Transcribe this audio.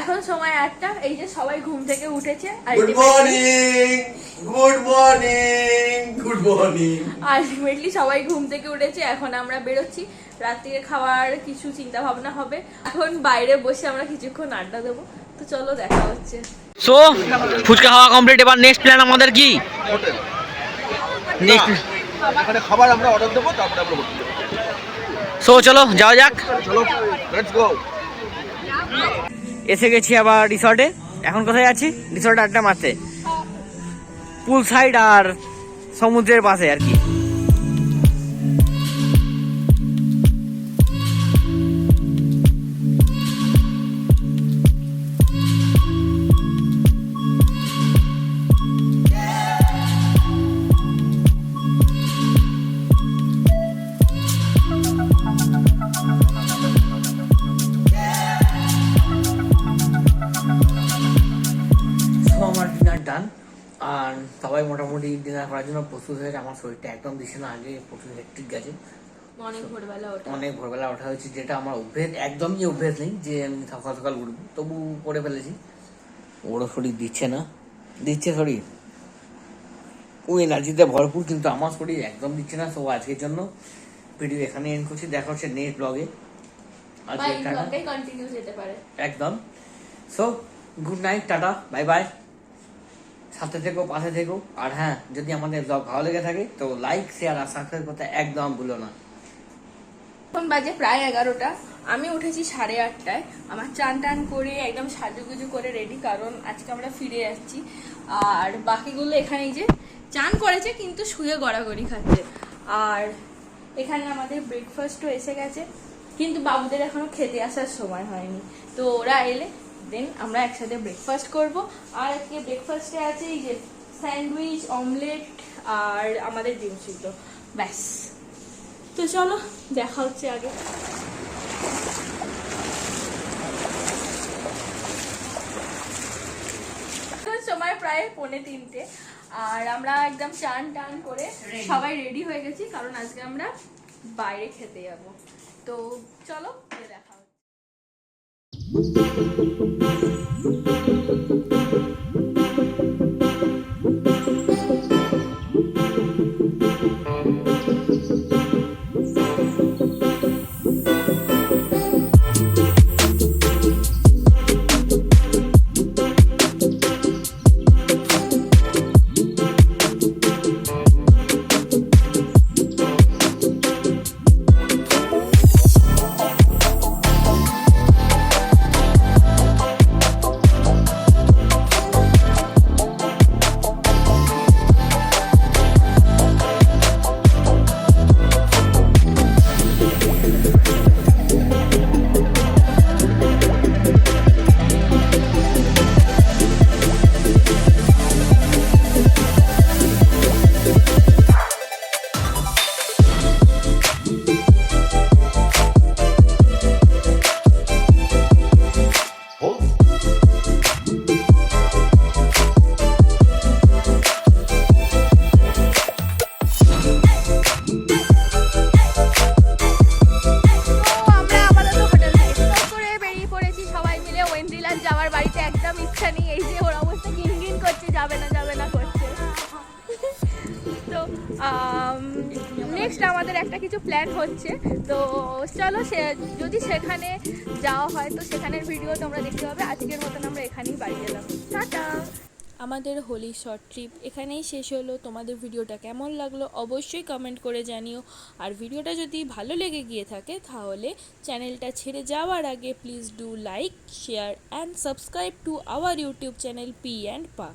এখন সময় 8টা, এই যে সবাই ঘুম থেকে উঠেছে। Good morning, good morning, good morning. Ultimately সবাই ঘুম থেকে উঠেছে। এখন আমরা বেরোচ্ছি, রাত্রিরে খাওয়ার কিছু চিন্তা ভাবনা হবে। এখন বাইরে বসে আমরা কিছুক্ষণ আড্ডা দেবো। তো চলো দেখা হচ্ছে। সো ফুচকা খাওয়া কমপ্লিট, এবার নেক্সট প্ল্যান আমাদের কি? হোটেল। নেক্সট এখানে খাবার আমরা অর্ডার দেবো, তারপরে আমরা হোটেল যাবো। সো চলো যাওয়া যাক, চলো লেটস গো। এসে গেছি আবার রিসর্টে। এখন কোথায় আছি? রিসর্টে আড্ডা মারতে, পুল সাইড আর সমুদ্রের পাশে আর কি। আমার ডিনার ডান, আর সবাই মোটামুটি ডিনার করার জন্য প্রস্তুত হয়েছে। আমার শরীরটা একদম দিচ্ছে না, আগে প্রচুর হেক্টিক গেছে। অনেক ভোরবেলা ওঠা হয়েছে, যেটা আমার অভ্যেস একদমই অভ্যেস নেই যে আমি সকাল সকাল উঠবো, তবু করে ফেলেছি। ওরও শরীর দিচ্ছে শরীর, ও এনার্জিতে ভরপুর, কিন্তু আমার শরীর একদম দিচ্ছে না। সো আজকের জন্য ভিডিও এখানে এন্ড করছি, দেখা হচ্ছে নেক্সট ব্লগে। একদম। So good night, tata, bye bye. সাথে থেকো, পাশে থেকো। আর হ্যাঁ, যদি আমাদের ব্লগ ভালো লেগে থাকে তো লাইক, শেয়ার আর সাবস্ক্রাইব করতে একদম ভুলো না। এখন বাজে প্রায় 11টা। আমি উঠেছি 8:30টায়। আমার চান টান করে একদম সাজুগুজু করে রেডি, কারণ আজকে আমরা ফিরে যাচ্ছি। আর বাকিগুলো এখানে যে চান করেছে কিন্তু শুয়ে গড়াগড়ি খাচ্ছে। আর এখানে আমাদের ব্রেকফাস্টও এসে গেছে, কিন্তু বাবুদের এখনো খেতে আসার সময় হয়নি। তো ওরা এলে দেন আমরা একসাথে ব্রেকফাস্ট করব। আর আজকে ব্রেকফাস্টে আছে এই যে স্যান্ডউইচ, অমলেট আর আমাদের ডিম সিদ্ধ, ব্যাস। তো চলো দেখা হচ্ছে আগে। সময় প্রায় 2:45, আর আমরা একদম চান টান করে সবাই রেডি হয়ে গেছি, কারণ আজকে আমরা বাইরে খেতে যাব। তো চলো দেখা হচ্ছে। যাওয়ার বাড়িতে একদম ইচ্ছা নেই, এই যে ওর অবস্থা গিনগিন করছে, যাবে না করছে। তো নেক্সট আমাদের একটা কিছু প্ল্যান হচ্ছে, তো চলো যদি সেখানে যাওয়া হয় তো সেখানের ভিডিও তোমরা দেখতে পাবে। আজকের মতন আমরা এখানেই বাড়ি গেলাম, টাটা। আমাদের হোলি শর্ট ট্রিপ এখানেই শেষ হলো। তোমাদের ভিডিওটা কেমন লাগলো অবশ্যই কমেন্ট করে জানিও। আর ভিডিওটা যদি ভালো লেগে গিয়ে থাকে তাহলে চ্যানেলটা ছেড়ে যাওয়ার আগে please do like, share and subscribe to our YouTube channel p&pa।